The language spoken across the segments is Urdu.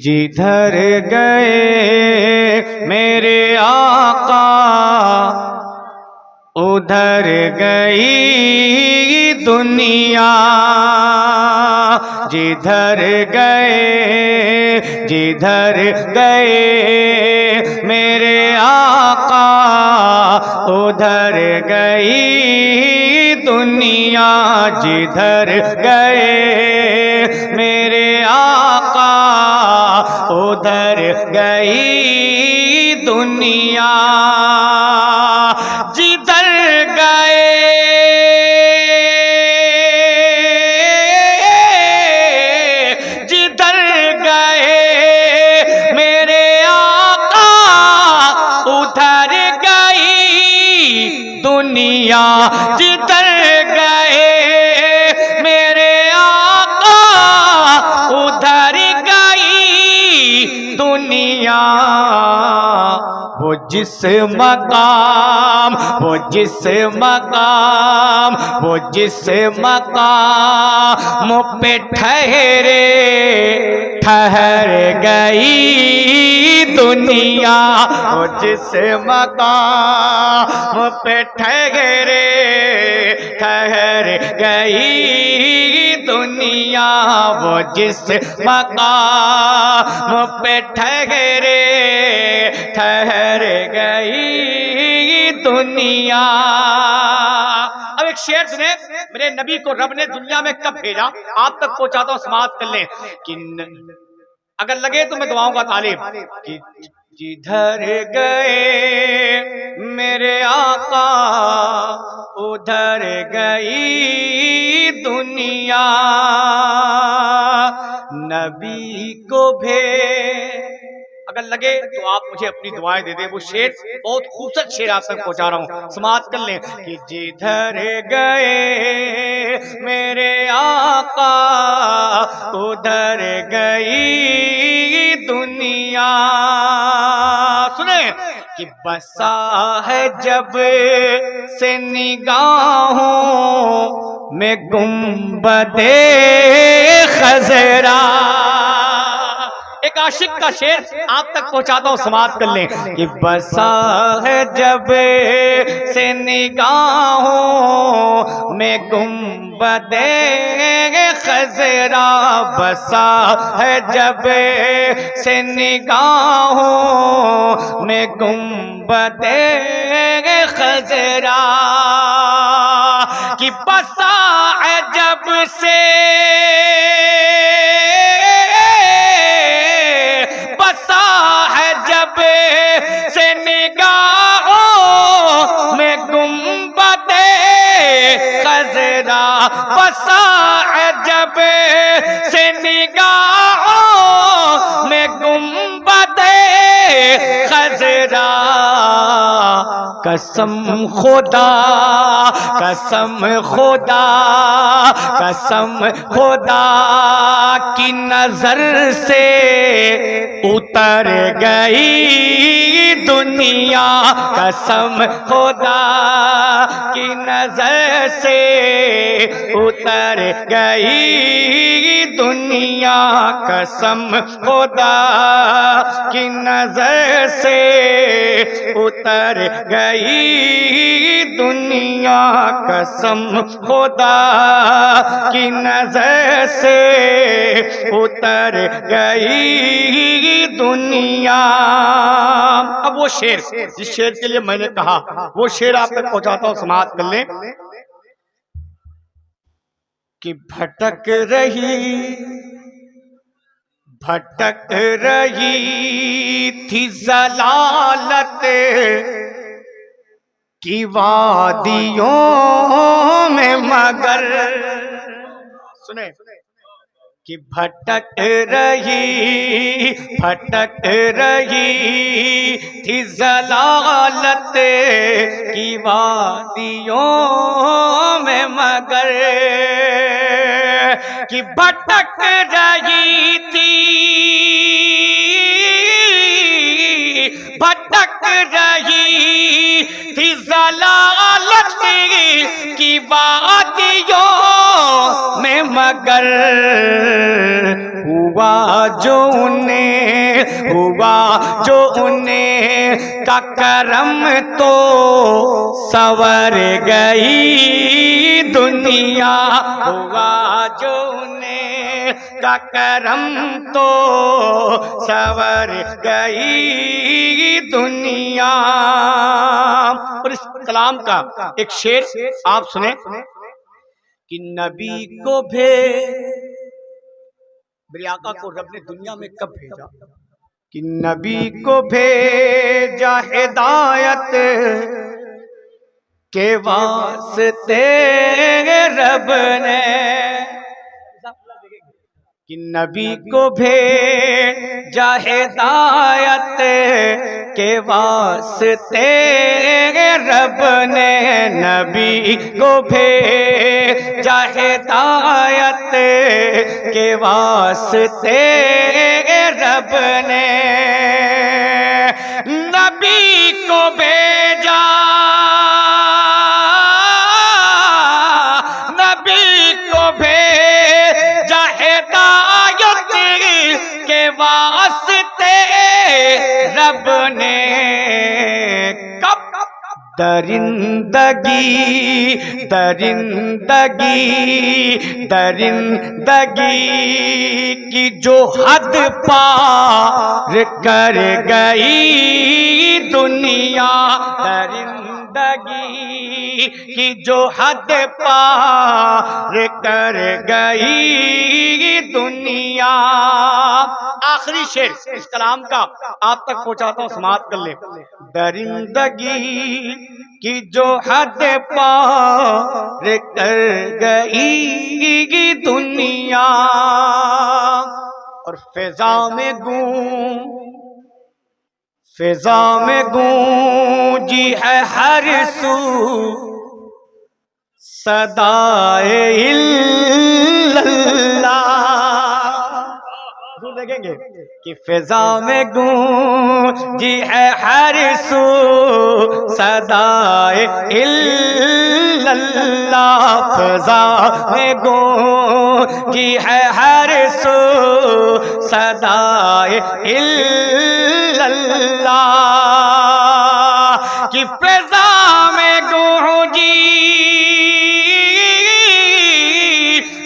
جدھر گئے میرے آقا ادھر گئی دنیا، جدھر گئے میرے آقا ادھر گئی دنیا، جدھر گئے میرے آقا ادھر گئی دنیا، جدھر گئے میرے آقا ادھر گئی دنیا، جدھر گئے میرے آقا ادھر گئی دنیا، وہ جس مقام پہ ٹھہر گئی دنیا، وہ جس مقام پہ ٹھہر گئی دنیا، وہ جس مقام پہ ٹھہر گئی دنیا۔ اب ایک شعر سنیں، میرے نبی کو رب نے دنیا میں کب بھیجا، آپ تک پہنچاتا ہوں، سماعت کر لیں کہ اگر لگے تو میں دعاؤں کا طالب، کہ جدھر گئے میرے آقا ادھر گئی دنیا، نبی کو اگر لگے تو آپ مجھے اپنی دعائیں دے دیں۔ وہ شعر بہت خوبصورت شعر آپ تک پہنچا رہا ہوں، سماعت کر لیں کہ جدھر گئے میرے آقا ادھر گئی دنیا، سنیں کہ بسا ہے جب سے نگاہوں میں گنبد خضرا، ایک عاشق کا شعر آپ تک پہنچاتا ہوں، سماعت کر لیں کہ بسا ہے جب سے نگاہوں میں گنبد خضرا، بسا ہے جب سے نگاہوں میں گنبد خضرا، کہ بسا ہے جب سے نگاہوں میں گنبد خضرا، بسا ہے جب سے نگاہوں میں گنبد خضرا، قسم خدا کی نظر سے اتر گئی دنیا، قسم خدا کی نظر سے اتر گئی دنیا، قسم خدا کی نظر سے اتر گئی دنیا، قسم خدا کی نظر سے اتر گئی دنیا۔ اب وہ شعر جس شعر کے لیے میں نے کہا، وہ شعر آپ تک پہنچاتا ہوں، سماعت کر لیں کہ بھٹک رہی تھی ضلالت کی وادیوں میں، مگر سنیں کہ بھٹک رہی تھی ضلالت کی وادیوں میں، مگر کہ بھٹک رہی تھی ضلالت کی وادیوں میں، مگر ہوا جو انہیں کا کرم تو سنور گئی دنیا، ہوا جو انہیں کا کرم تو سنور گئی دنیا۔ اور اس کلام کا ایک شعر آپ سنیں کہ نبی کو میرے آقا کو رب نے دنیا میں کب بھیجا؟ کہ نبی کو بھیجا ہدایت کے واسطے رب نے، کہ نبی کو بھیجا ہدایت کے واسطے رب نے، نبی کو بھیجا ہدایت کے واسطے رب نے، نبی کو بھیجا، نبی کو بھیجا ہدایت کے واسطے رب نے، کب؟ درندگی کی جو حد پار کر گئی دنیا، درندگی کی جو حد پار کر گئی دنیا۔ آخری شعر اس کلام کا آپ تک پہنچاتا ہوں، سماعت کر لیں۔ درندگی کی جو حد پار کر گئی دنیا، اور فضا میں گونجی ہے ہر سو صدائے اللہ، دیکھیں گے کہ فضا میں گونجی ہے ہر سو صدائے اللہ، فضا میں گونجی ہے ہر سو صدائے اللہ، کہ فضا میں گونجی،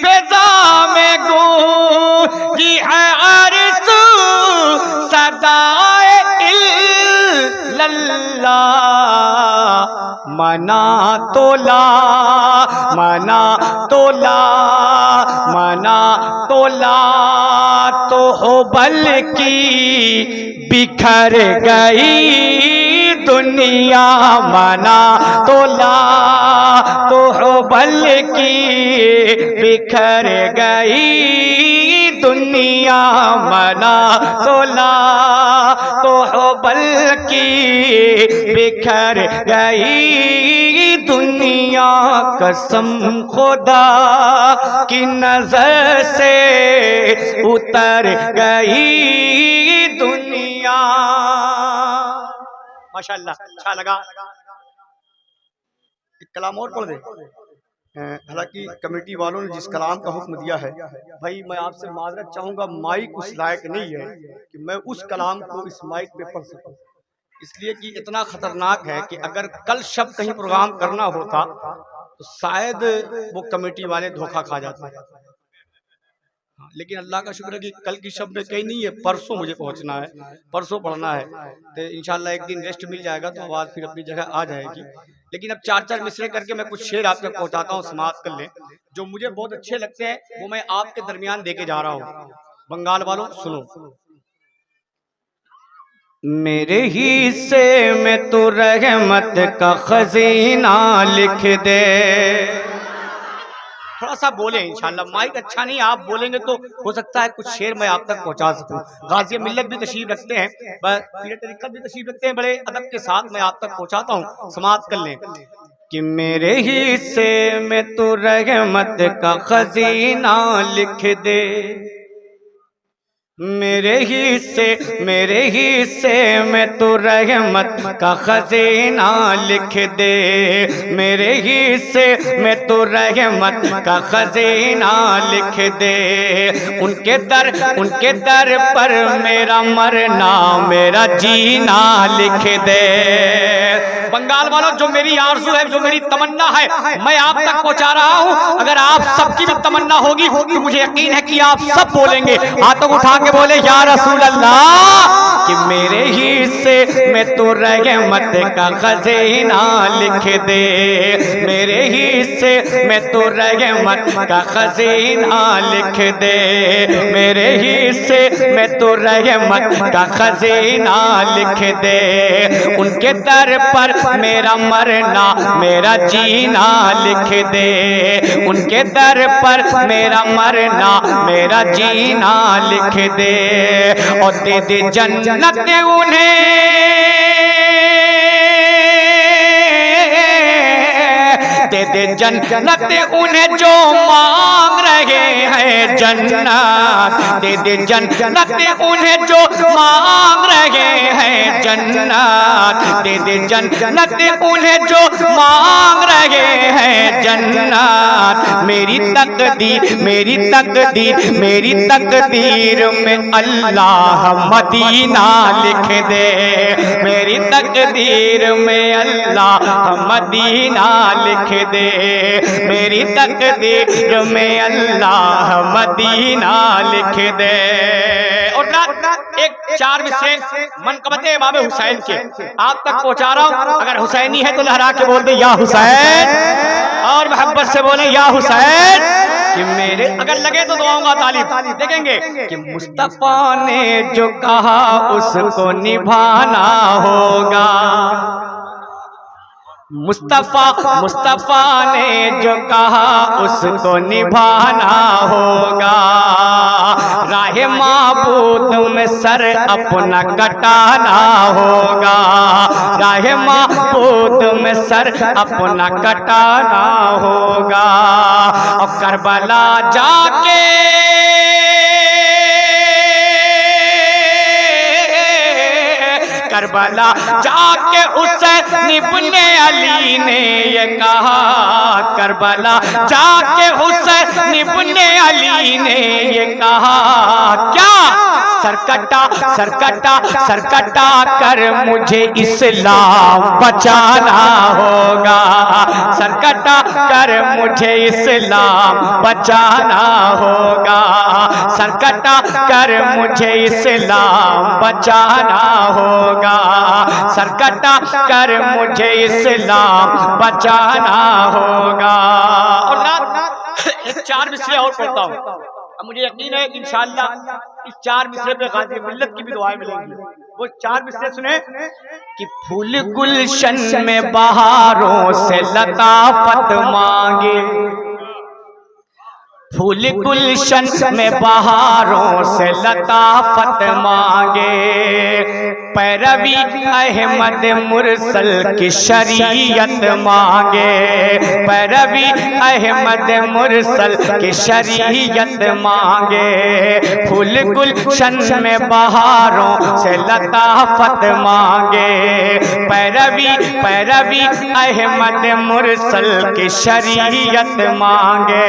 فضا میں گونجی ہے ہر سو صدائے اللہ، منا تولا تو حبل کی بکھر گئی دنیا، منا تولا تو حبل کی بکھر گئی دنیا، منا تولا تو حبل کی بکھر گئی دنیا، قسم خدا کی نظر سے اتر گئی دنیا۔ ماشاءاللہ، اچھا لگا۔ ایک کلام اور پڑھ دیں۔ حالانکہ کمیٹی والوں نے جس کلام کا حکم دیا ہے، بھائی میں آپ سے معذرت چاہوں گا، مائک اس لائق نہیں ہے کہ میں اس کلام کو اس مائک پہ پڑھ سکوں، اس لیے کہ اتنا خطرناک ہے کہ اگر کل شب کہیں پروگرام کرنا ہوتا تو شاید وہ کمیٹی والے دھوکہ کھا جاتے، لیکن اللہ کا شکر ہے کہ کل کی شب میں کہیں نہیں ہے، پرسوں مجھے پہنچنا ہے، پرسوں پڑھنا ہے، تو انشاءاللہ ایک دن ریسٹ مل جائے گا تو آواز پھر اپنی جگہ آ جائے گی۔ لیکن اب 4 مصرے کر کے میں کچھ شعر آپ تک پہنچاتا ہوں، سماعت کر لیں، جو مجھے بہت اچھے لگتے ہیں، وہ میں آپ کے درمیان دے کے جا رہا ہوں۔ بنگال والوں سنو۔ میرے حصے میں تو رحمت کا خزینہ لکھ دے، تھوڑا سا بولیں انشاءاللہ، مائک اچھا نہیں، آپ بولیں گے تو ہو سکتا ہے کچھ شعر میں آپ تک پہنچا سکوں۔ غازی ملت بھی تشریف رکھتے ہیں، پیر طریقت بھی تشریف رکھتے ہیں، بڑے ادب کے ساتھ میں آپ تک پہنچاتا ہوں، سماعت کر لیں کہ میرے حصے میں تو رحمت کا خزینہ لکھ دے، میرے حصے میں تو رحمت کا خزینہ لکھ دے، میرے حصے میں تو رحمت کا خزینہ لکھ دے، ان کے در پر میرا مرنا میرا جینا لکھ دے۔ بنگال والوں، جو میری آرزو ہے، جو میری تمنا ہے، میں آپ تک پہنچا رہا ہوں۔ اگر آپ سب کی بھی تمنا ہوگی تو مجھے یقین ہے کہ آپ سب بولیں گے، ہاتھوں اٹھا کے بولے یا رسول اللہ، کہ میرے حصے میں تو رحمت کا خزینہ لکھ دے، میرے حصے میں تو رحمت کا خزینہ لکھ دے، میرے حصے میں تو رحمت کا خزینہ لکھ دے، ان کے در پر میرا مرنا میرا جینا لکھ دے، ان کے در پر میرا مرنا میرا جینا لکھ دے، اور دے دے جنت انہیں، دے دے جنت انہیں جو مانگ رہے ہیں جنت، دے دے جنت انہیں جو مانگ رہے ہیں جنت، دے دے جنت انہیں جو مانگ رہے ہیں جنت، میری تقدیر میں اللہ مدینہ لکھ دے، میری تقدیر میں اللہ مدینہ لکھ دے، میری تقدیر میں اللہ مدینہ لکھ دے۔ اور ایک 4 مصرے منقبت امام حسین کے آپ تک پہنچا رہا ہوں، اگر حسینی ہے تو لہرا کے بول دے یا حسین، اور محبت سے بولیں یا حسین، کہ میرے اگر لگے تو دعاؤں گا طالب دیکھیں گے کہ مصطفیٰ نے جو کہا اس کو نبھانا ہوگا، مصطفیٰ نے جو کہا اس کو نبھانا ہوگا، راہ معبود میں سر اپنا کٹانا ہوگا، راہ معبود میں سر اپنا کٹانا ہوگا، اور کربلا جا کے کربلا جا کے حسین ابن علی نے یہ کہا، کربلا جا کے حسین ابن علی نے یہ کہا، کیا سر کٹا کر مجھے اسلام بچانا ہوگا، سر کٹا کر مجھے اسلام بچانا ہوگا، سر کٹا کر مجھے اسلام بچانا ہوگا، سر کٹا کر مجھے اسلام بچانا ہوگا۔ اور ایک 4 مصرے اور پڑھتا ہوں، اب مجھے یقین ہے کہ انشاءاللہ اس 4 مصرے پہ غازی ملت کی بھی دعائیں ملیں گی۔ وہ 4 مصرے سنیں کہ پھول گلشن میں بہاروں سے لطافت مانگے، پھول گلشن میں بہاروں سے لطافت مانگے، پیروی احمد مرسل کی شریعت مانگے، پیروی احمد مرسل کی شریعت مانگے، پھول گلشن میں بہاروں سے لطافت مانگے، پیروی احمد مرسل کی شریعت مانگے،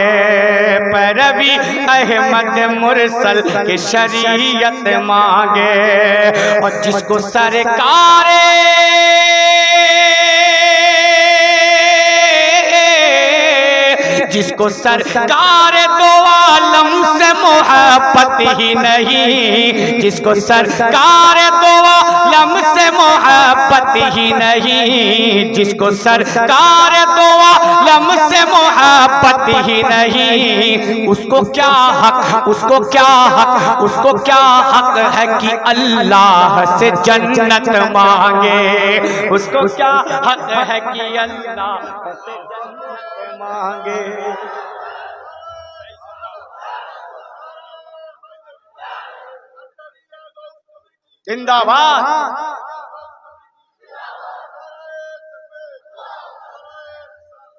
پیروی احمد مرسل کی شریعت مانگے، اور جس کو سرکار دو عالم سے محبت ہی نہیں، جس کو سرکار دو عالم سے محبت ہی نہیں، جس کو سرکار دو عالم سے محبت ہی نہیں، اس کو کیا حق ہے کہ اللہ سے جنت مانگے، اس کو کیا حق ہے کہ اللہ سے جنت مانگے۔ زندہ باد۔